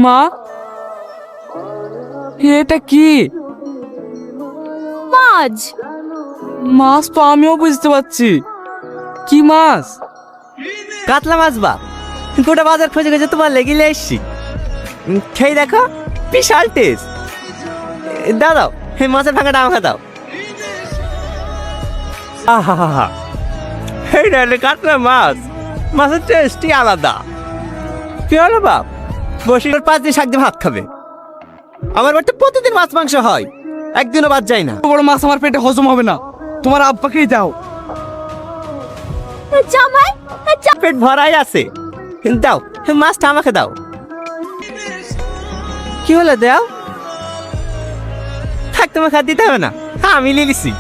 মা, এটা কি? মাছ। মাছ তো আমিও বুঝতে পারছি, কি মাছ? কাতলা মাছ বাপ, গোটা বাজার খুঁজে খুঁজে তোমার লেগিলে এসছি। খেয়ে দেখো, বিশাল টেস্ট। দাও দাও, এই মাছের ভাঙাটা আমাকে দাও। আহা, এই ডালে কাতলা মাছ, মাছের টেস্টই আলাদা। কি হলো বাপ, বসির 5 দিন শাক দিয়ে ভাত খাবে? আমার বাড়িতে প্রতিদিন মাছ মাংস হয়, একদিনও বাদ যায় না। এত বড় মাছ আমার পেটে হজম হবে না, তোমার আব্বাকেই দাও। জামাই, পেট ভরাই আছে, দাও মাছটা আমাকে দাও। কি হলো, দাও। থাক, তোমাকে আর দিতে হবে না, আমি লিখেছি।